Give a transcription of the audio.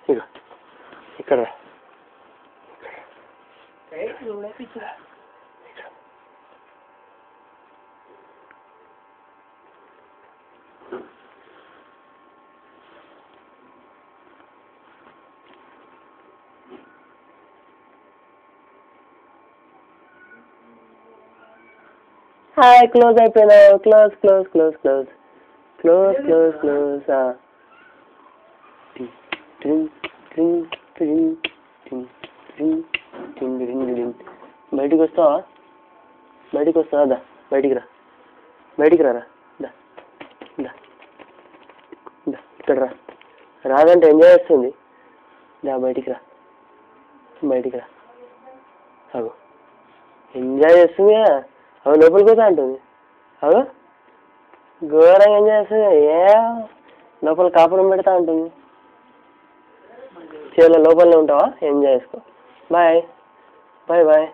ఇక ఇక్కడ hi close అయిపోయినా close close close close close close close బయటికి వస్తావా దా బయటికి రారా దా ఇక్కడ రాదంటే ఎంజాయ్ చేస్తుంది దా బయటికి రా అవు ఎంజాయ్ చేస్తుంది అవి లోపలికి పోతా అంటుంది అవు ఘోరంగా ఎంజాయ్ చేస్తుంది లోపల కాపురం పెడతా ఉంటుంది చీరలో లోపలనే ఉంటావా ఎంజాయ్ చేసుకో బాయ్ బాయ్ బాయ్